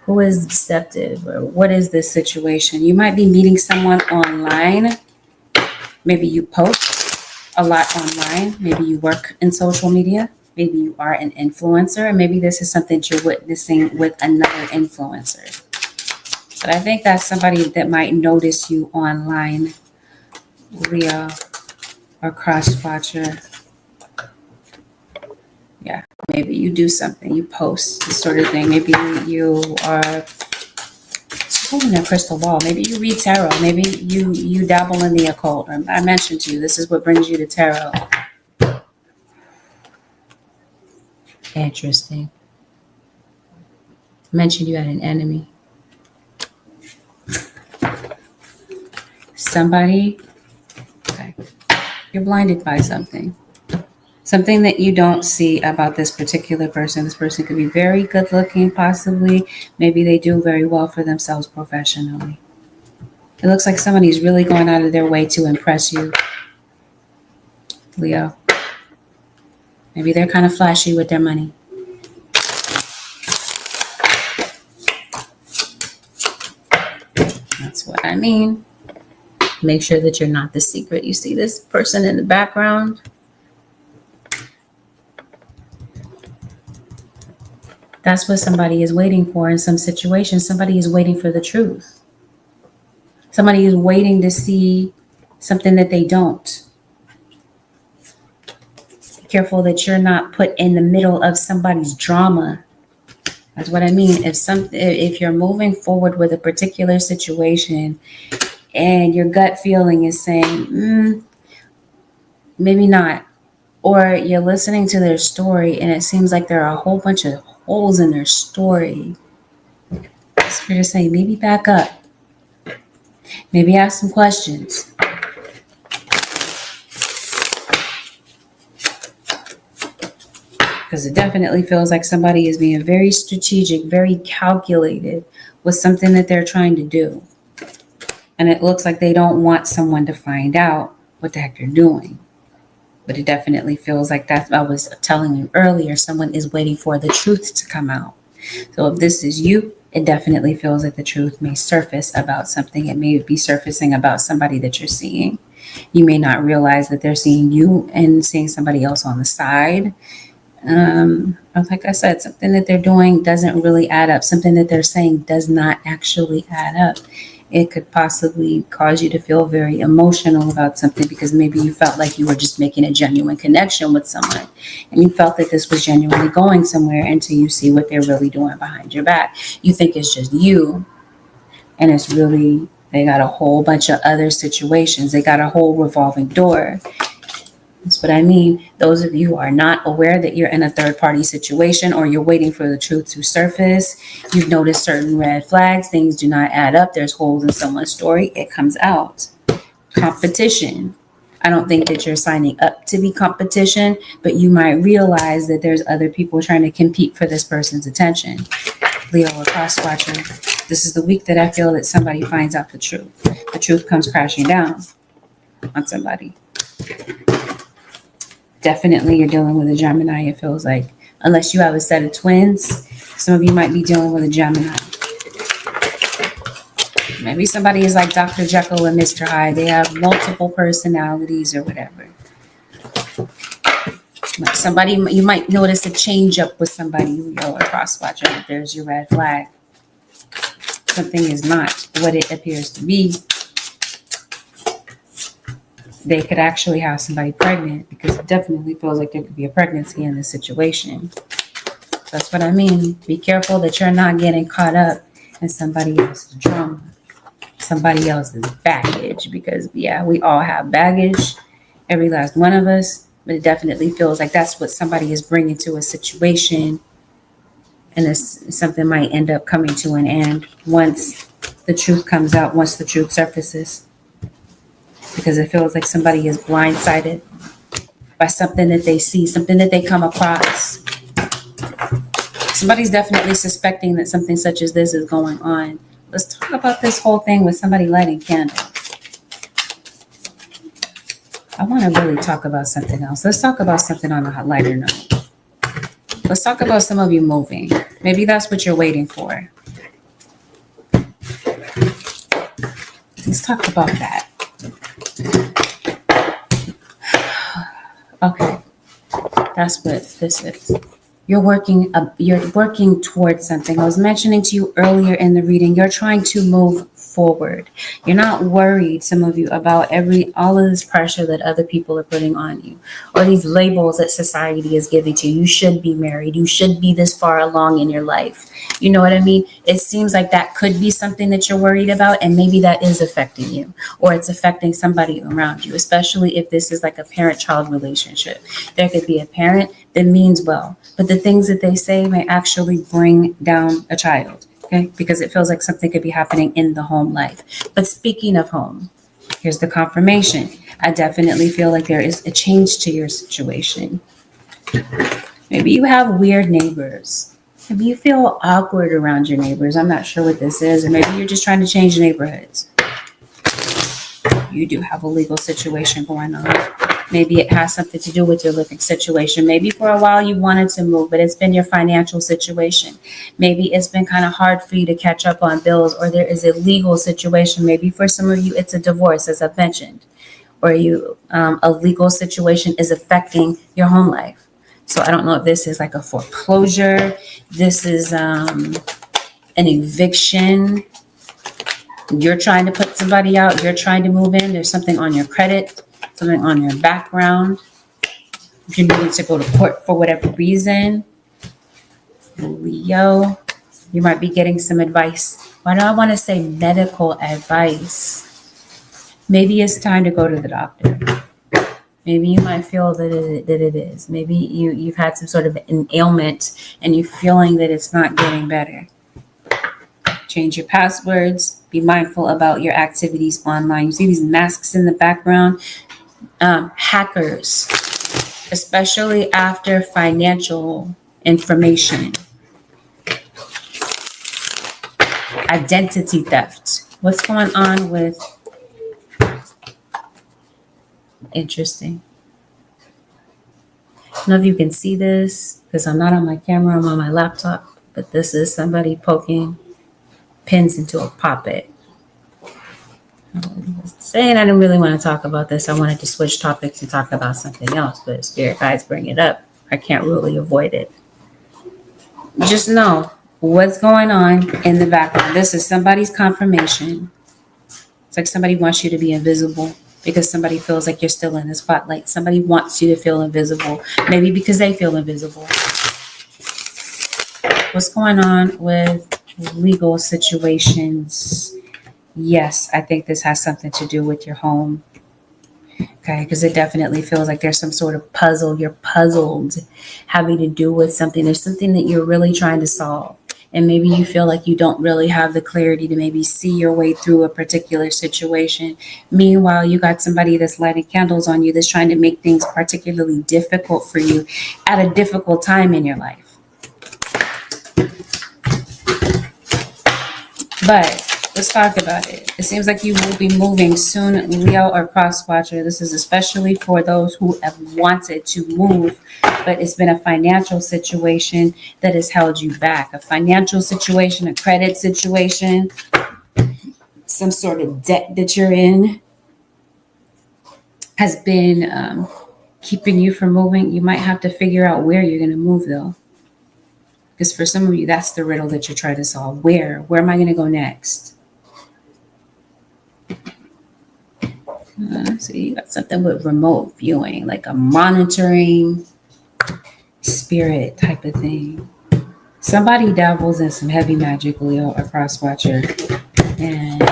Who is deceptive? Or what is this situation? You might be meeting someone online. Maybe you post a lot online. Maybe you work in social media. Maybe you are an influencer. And maybe this is something that you're witnessing with another influencer. But I think that's somebody that might notice you online, Leo or cross watcher. Yeah, maybe you do something, you post this sort of thing. Maybe you are holding a crystal ball. Maybe you read tarot. Maybe you dabble in the occult. I mentioned to you, this is what brings you to tarot. Interesting. I mentioned you had an enemy. Somebody, okay, you're blinded by something. Something that you don't see about this particular person. This person could be very good looking, possibly. Maybe they do very well for themselves professionally. It looks like somebody's really going out of their way to impress you, Leo. Maybe they're kind of flashy with their money. That's what I mean. Make sure that you're not the secret. You see this person in the background? That's what somebody is waiting for in some situations. Somebody is waiting for the truth. Somebody is waiting to see something that they don't. Be careful that you're not put in the middle of somebody's drama. That's what I mean. If you're moving forward with a particular situation and your gut feeling is saying, maybe not, or you're listening to their story and it seems like there are a whole bunch of holes in their story, Spirit is saying, maybe back up. Maybe ask some questions. Because it definitely feels like somebody is being very strategic, very calculated with something that they're trying to do. And it looks like they don't want someone to find out what the heck they're doing. But it definitely feels like that. I was telling you earlier, someone is waiting for the truth to come out. So if this is you, it definitely feels like the truth may surface about something. It may be surfacing about somebody that you're seeing. You may not realize that they're seeing you and seeing somebody else on the side. Like I said, something that they're doing doesn't really add up. Something that they're saying does not actually add up. It could possibly cause you to feel very emotional about something because maybe you felt like you were just making a genuine connection with someone and you felt that this was genuinely going somewhere until you see what they're really doing behind your back. You think it's just you, and it's really, they got a whole bunch of other situations. They got a whole revolving door. That's what I mean. Those of you who are not aware that you're in a third-party situation or you're waiting for the truth to surface, you've noticed certain red flags, things do not add up, there's holes in someone's story, it comes out. Competition. I don't think that you're signing up to be competition, but you might realize that there's other people trying to compete for this person's attention. Leo or cross watcher, this is the week that I feel that somebody finds out the truth. The truth comes crashing down on somebody. Definitely you're dealing with a Gemini, it feels like. Unless you have a set of twins, some of you might be dealing with a Gemini. Maybe somebody is like Dr. Jekyll and Mr. Hyde. They have multiple personalities or whatever. Somebody, you might notice a change up with somebody, Leo or cross watcher. There's your red flag. Something is not what it appears to be. They could actually have somebody pregnant because it definitely feels like there could be a pregnancy in this situation. That's what I mean. Be careful that you're not getting caught up in somebody else's drama, somebody else's baggage, because yeah, we all have baggage, every last one of us, but it definitely feels like that's what somebody is bringing to a situation, and something might end up coming to an end once the truth comes out, once the truth surfaces. Because it feels like somebody is blindsided by something that they see, something that they come across. Somebody's definitely suspecting that something such as this is going on. Let's talk about this whole thing with somebody lighting candles. I want to really talk about something else. Let's talk about something on a lighter note. Let's talk about some of you moving. Maybe that's what you're waiting for. Let's talk about that. Okay, that's what this is. You're working towards something. I was mentioning to you earlier in the reading, you're trying to move forward. You're not worried, some of you, about all of this pressure that other people are putting on you, or these labels that society is giving to you. You should be married. You should be this far along in your life. You know what I mean? It seems like that could be something that you're worried about, and maybe that is affecting you, or it's affecting somebody around you, especially if this is like a parent-child relationship. There could be a parent that means well, but the things that they say may actually bring down a child, okay? Because it feels like something could be happening in the home life. But speaking of home, here's the confirmation. I definitely feel like there is a change to your situation. Maybe you have weird neighbors. Maybe you feel awkward around your neighbors. I'm not sure what this is. Or maybe you're just trying to change neighborhoods. You do have a legal situation going on. Maybe it has something to do with your living situation. Maybe for a while you wanted to move, but it's been your financial situation. Maybe it's been kind of hard for you to catch up on bills, or there is a legal situation. Maybe for some of you, it's a divorce, as I've mentioned, or a legal situation is affecting your home life. So I don't know if this is like a foreclosure. This is an eviction. You're trying to put somebody out. You're trying to move in. There's something on your credit, something on your background. If you're needing to go to court for whatever reason. Leo, you might be getting some advice. Why do I want to say medical advice? Maybe it's time to go to the doctor. Maybe you might feel that it is. Maybe you've had some sort of an ailment and you're feeling that it's not getting better. Change your passwords. Be mindful about your activities online. You see these masks in the background? Hackers, especially after financial information. Identity theft. What's going on with... Interesting. I don't know if you can see this because I'm not on my camera, I'm on my laptop, but this is somebody poking pins into a poppet. Saying I didn't really want to talk about this. I wanted to switch topics and talk about something else, but spirit guides bring it up. I can't really avoid it. Just know what's going on in the background. This is somebody's confirmation. It's like somebody wants you to be invisible because somebody feels like you're still in the spotlight. Somebody wants you to feel invisible, maybe because they feel invisible. What's going on with legal situations? Yes, I think this has something to do with your home. Okay, because it definitely feels like there's some sort of puzzle. You're puzzled, having to do with something. There's something that you're really trying to solve. And maybe you feel like you don't really have the clarity to maybe see your way through a particular situation. Meanwhile, you got somebody that's lighting candles on you, that's trying to make things particularly difficult for you at a difficult time in your life. But let's talk about it. It seems like you will be moving soon, Leo or cross-watcher. This is especially for those who have wanted to move, but it's been a financial situation that has held you back. A financial situation, a credit situation, some sort of debt that you're in has been keeping you from moving. You might have to figure out where you're going to move, though. Because for some of you, that's the riddle that you're trying to solve. Where am I going to go next? So you got something with remote viewing, like a monitoring spirit type of thing. Somebody dabbles in some heavy magic, Leo or cross-watcher. And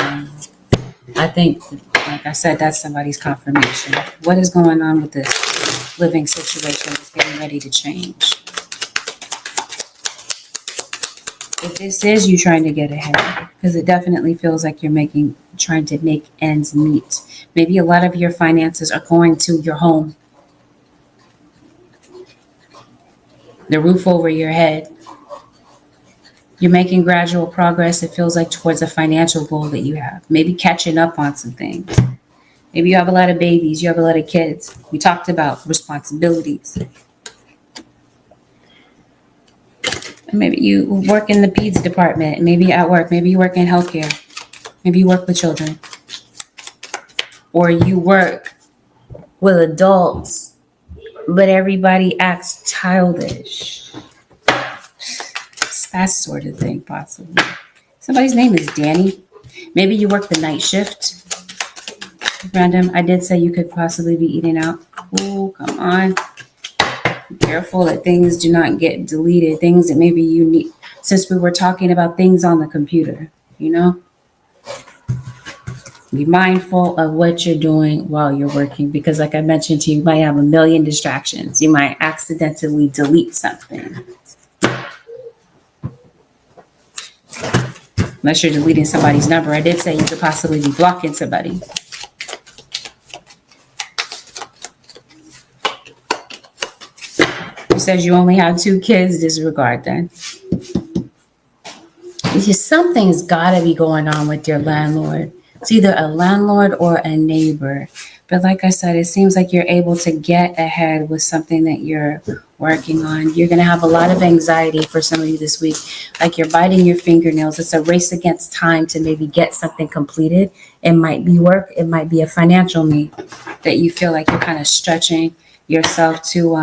I think, like I said, that's somebody's confirmation. What is going on with this living situation that's getting ready to change? If this is you trying to get ahead, because it definitely feels like you're trying to make ends meet. Maybe a lot of your finances are going to your home, the roof over your head. You're making gradual progress, it feels like, towards a financial goal that you have. Maybe catching up on some things. Maybe you have a lot of babies, you have a lot of kids. We talked about responsibilities. Maybe you work in the peds department, maybe at work, maybe you work in healthcare, maybe you work with children, or you work with adults, but everybody acts childish. That sort of thing, possibly. Somebody's name is Danny. Maybe you work the night shift. Random. I did say you could possibly be eating out. Oh, come on. Be careful that things do not get deleted. Things that maybe you need. Since we were talking about things on the computer, be mindful of what you're doing while you're working, because like I mentioned to you, you might have a million distractions. You might accidentally delete something. Unless you're deleting somebody's number. I did say you could possibly be blocking somebody. Who says you only have 2 kids? Disregard then. Something's got to be going on with your landlord. It's either a landlord or a neighbor. But like I said, it seems like you're able to get ahead with something that you're working on. You're going to have a lot of anxiety for some of you this week. Like you're biting your fingernails. It's a race against time to maybe get something completed. It might be work. It might be a financial need that you feel like you're kind of stretching yourself to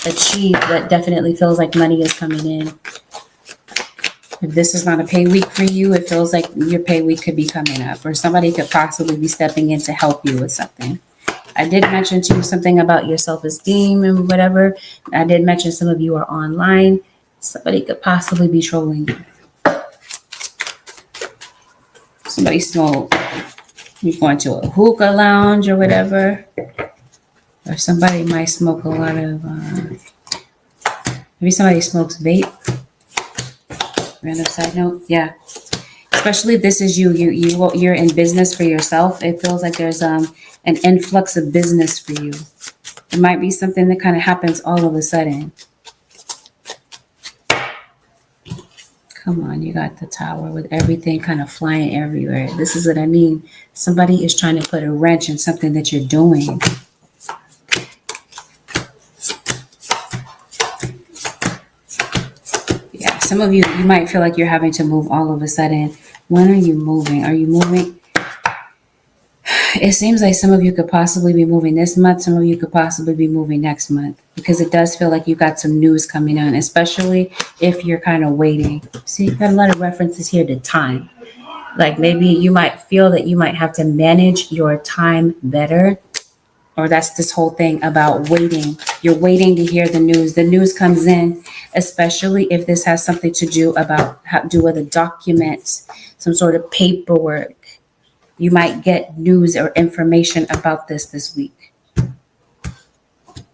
achieve, but definitely feels like money is coming in. If this is not a pay week for you, it feels like your pay week could be coming up, or somebody could possibly be stepping in to help you with something. I did mention to you something about your self-esteem and whatever. I did mention some of you are online. Somebody could possibly be trolling you. Somebody smoke. You're going to a hookah lounge or whatever. Or somebody might smoke a lot of, maybe somebody smokes vape. Random side note, yeah. Especially if this is you're in business for yourself. It feels like there's an influx of business for you. It might be something that kind of happens all of a sudden. Come on, you got the Tower with everything kind of flying everywhere. This is what I mean. Somebody is trying to put a wrench in something that you're doing. Some of you might feel like you're having to move all of a sudden. When are you moving? Are you moving? It seems like some of you could possibly be moving this month. Some of you could possibly be moving next month, because it does feel like you got some news coming on, especially if you're kind of waiting. See, you got a lot of references here to time. Like maybe you might feel that you might have to manage your time better. Or that's this whole thing about waiting. You're waiting to hear the news. The news comes in, especially if this has something to do with a document, some sort of paperwork. You might get news or information about this week.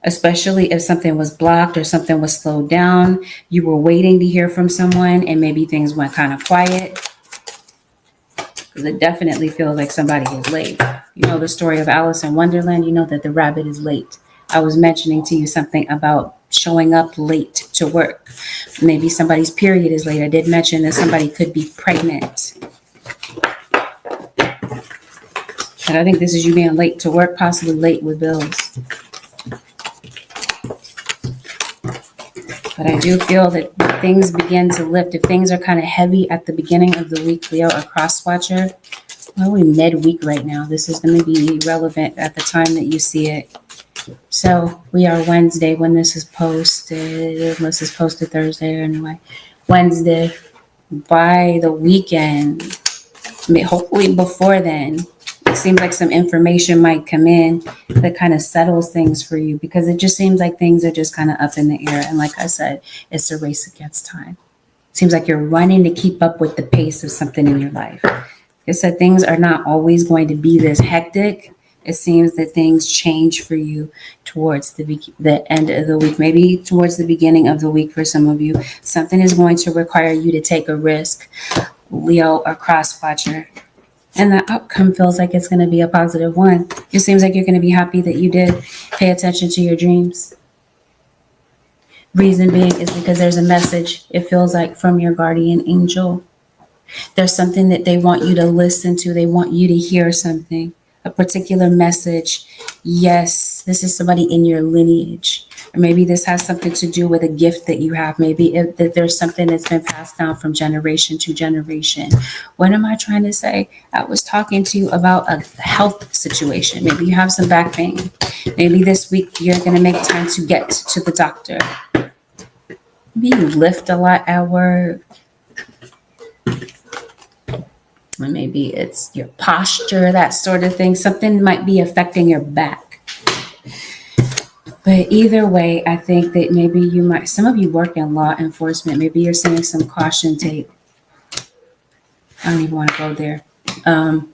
Especially if something was blocked or something was slowed down. You were waiting to hear from someone and maybe things went kind of quiet. It definitely feels like somebody is late. You know the story of Alice in Wonderland. You know that the rabbit is late. I was mentioning to you something about showing up late to work. Maybe somebody's period is late. I did mention that somebody could be pregnant. And I think this is you being late to work, possibly late with bills. But I do feel that things begin to lift. If things are kind of heavy at the beginning of the week, Leo, a cross watcher, well, we're mid-week right now. This is going to be relevant at the time that you see it. So we are Wednesday when this is posted. Unless it's posted Thursday anyway. Wednesday. By the weekend, hopefully before then, it seems like some information might come in that kind of settles things for you, because it just seems like things are just kind of up in the air. And like I said, it's a race against time. It seems like you're running to keep up with the pace of something in your life. Like I said, things are not always going to be this hectic. It seems that things change for you towards the end of the week, maybe towards the beginning of the week for some of you. Something is going to require you to take a risk, Leo, a cross watcher. And the outcome feels like it's going to be a positive one. It seems like you're going to be happy that you did pay attention to your dreams. Reason being is because there's a message, it feels like, from your guardian angel. There's something that they want you to listen to. They want you to hear something, a particular message. Yes, this is somebody in your lineage. Or maybe this has something to do with a gift that you have. Maybe that there's something that's been passed down from generation to generation. What am I trying to say? I was talking to you about a health situation. Maybe you have some back pain. Maybe this week you're going to make time to get to the doctor. Maybe you lift a lot at work. And maybe it's your posture, that sort of thing. Something might be affecting your back. But either way, I think that maybe some of you work in law enforcement. Maybe you're seeing some caution tape. I don't even want to go there.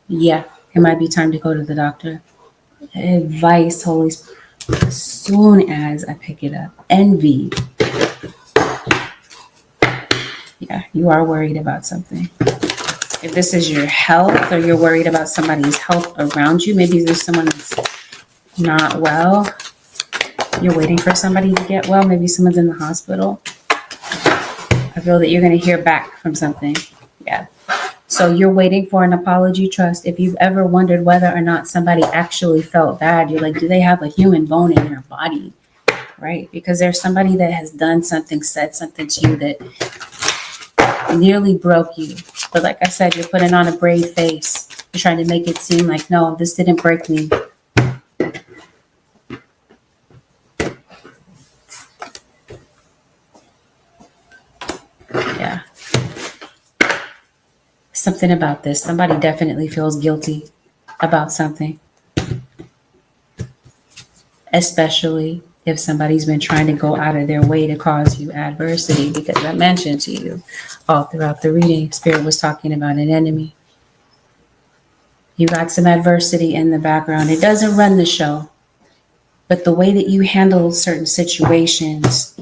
Yeah, it might be time to go to the doctor. Advice, Holy Spirit. As soon as I pick it up, envy. Yeah, you are worried about something. If this is your health or you're worried about somebody's health around you, maybe there's someone that's not well. You're waiting for somebody to get well. Maybe someone's in the hospital. I feel that you're going to hear back from something. Yeah. So you're waiting for an apology. Trust. If you've ever wondered whether or not somebody actually felt bad, you're like, do they have a human bone in their body? Right? Because there's somebody that has done something, said something to you that nearly broke you. But like I said, you're putting on a brave face. You're trying to make it seem like, no, this didn't break me. Yeah. Something about this. Somebody definitely feels guilty about something. Especially if somebody's been trying to go out of their way to cause you adversity, because I mentioned to you all throughout the reading, Spirit was talking about an enemy. You got some adversity in the background. It doesn't run the show, but the way that you handle certain situations,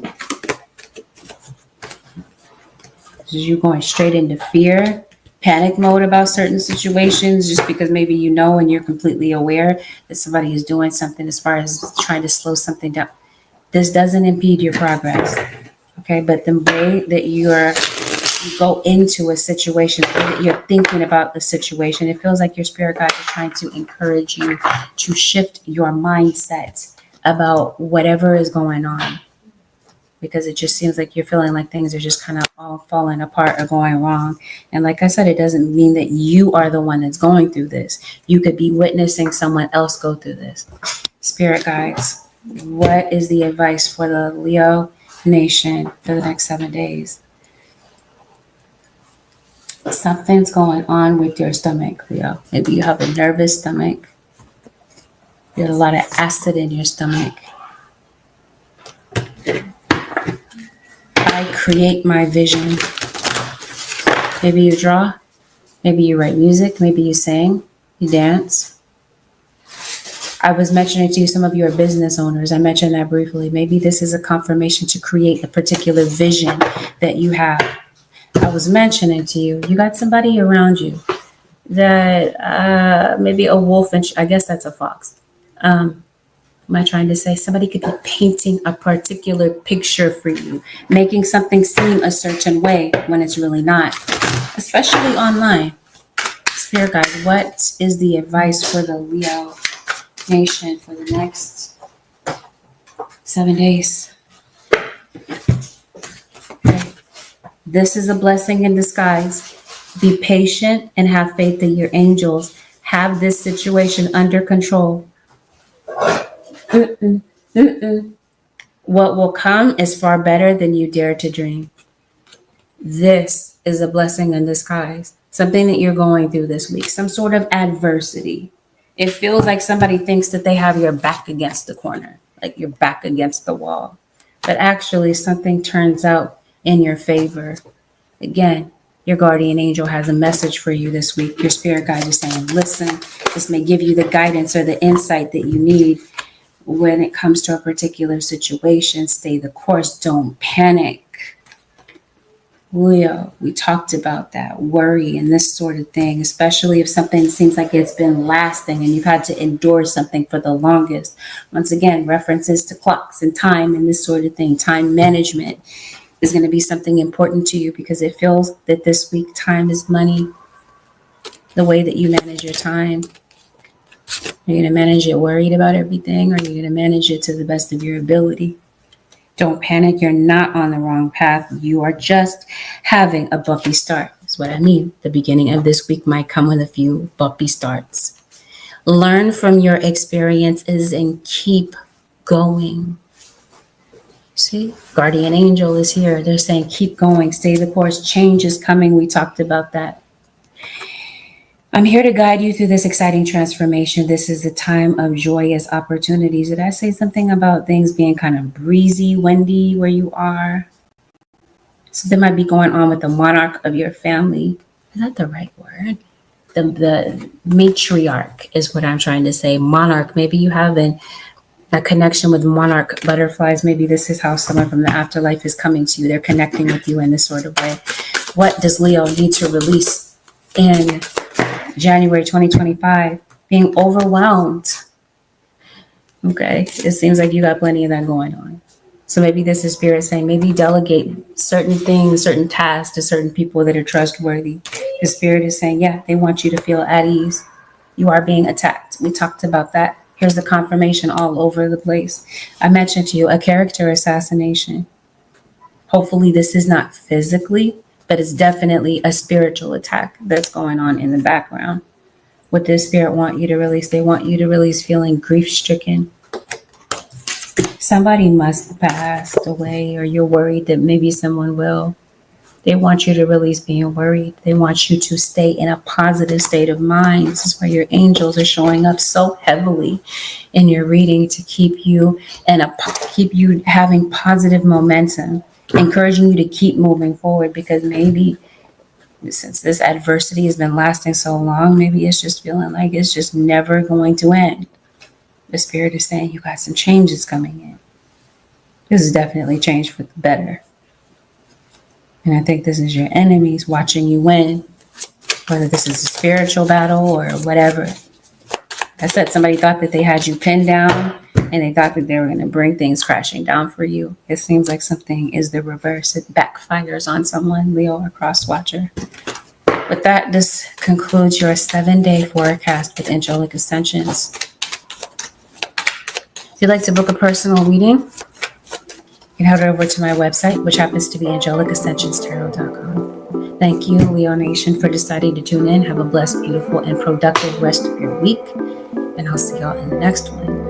is you going straight into fear, panic mode about certain situations, just because maybe you know and you're completely aware that somebody is doing something as far as trying to slow something down. This doesn't impede your progress, okay? But the way that you go into a situation, the way that you're thinking about the situation, it feels like your spirit guide is trying to encourage you to shift your mindset about whatever is going on. Because it just seems like you're feeling like things are just kind of all falling apart or going wrong. And like I said, it doesn't mean that you are the one that's going through this. You could be witnessing someone else go through this. Spirit guides, what is the advice for the Leo nation for the next 7 days? Something's going on with your stomach, Leo. Maybe you have a nervous stomach. You have a lot of acid in your stomach. I create my vision. Maybe you draw. Maybe you write music. Maybe you sing. You dance. I was mentioning to you, some of you are business owners. I mentioned that briefly. Maybe this is a confirmation to create a particular vision that you have. I was mentioning to you, you got somebody around you that maybe a wolf, and I guess that's a fox. Am I trying to say somebody could be painting a particular picture for you, making something seem a certain way when it's really not, especially online? Spirit guide, what is the advice for the Leo nation for the next 7 days? Okay. This is a blessing in disguise. Be patient and have faith that your angels have this situation under control. What will come is far better than you dare to dream. This is a blessing in disguise. Something that you're going through this week, some sort of adversity. It feels like somebody thinks that they have your back against the corner, like your back against the wall. But actually, something turns out in your favor. Again, your guardian angel has a message for you this week. Your spirit guide is saying, listen, this may give you the guidance or the insight that you need when it comes to a particular situation. Stay the course. Don't panic. Leo, we talked about that worry and this sort of thing, especially if something seems like it's been lasting and you've had to endure something for the longest. Once again, references to clocks and time and this sort of thing. Time management is going to be something important to you, because it feels that this week time is money. The way that you manage your time. You're going to manage it worried about everything, or you're going to manage it to the best of your ability. Don't panic. You're not on the wrong path. You are just having a bumpy start. That's what I mean. The beginning of this week might come with a few bumpy starts. Learn from your experiences and keep going. See, guardian angel is here. They're saying keep going, stay the course. Change is coming. We talked about that. I'm here to guide you through this exciting transformation. This is the time of joyous opportunities. Did I say something about things being kind of breezy, windy where you are? Something might be going on with the monarch of your family. Is that the right word? The matriarch is what I'm trying to say. Monarch. Maybe you have a connection with monarch butterflies. Maybe this is how someone from the afterlife is coming to you. They're connecting with you in this sort of way. What does Leo need to release in January 2025? Being overwhelmed. Okay, it seems like you got plenty of that going on. So maybe this is spirit saying maybe delegate certain things, certain tasks to certain people that are trustworthy. The spirit is saying, yeah, they want you to feel at ease. You are being attacked. We talked about that. Here's the confirmation all over the place. I mentioned to you a character assassination. Hopefully this is not physically, but it's definitely a spiritual attack that's going on in the background. What does spirit want you to release? They want you to release feeling grief-stricken. Somebody must have passed away, or you're worried that maybe someone will. They want you to release being worried. They want you to stay in a positive state of mind. This is why your angels are showing up so heavily in your reading to keep you having positive momentum, encouraging you to keep moving forward, because maybe since this adversity has been lasting so long, maybe it's just feeling like it's just never going to end. The spirit is saying you got some changes coming in. This is definitely change for the better. And I think this is your enemies watching you win, whether this is a spiritual battle or whatever. I said somebody thought that they had you pinned down and they thought that they were going to bring things crashing down for you. It seems like something is the reverse. It backfires on someone, Leo or cross watcher. With that, this concludes your 7-day forecast with angelic ascensions. If you'd like to book a personal reading, you can head over to my website, which happens to be angelicascensionstarot.com. Thank you, Leo Nation, for deciding to tune in. Have a blessed, beautiful, and productive rest of your week. And I'll see y'all in the next one.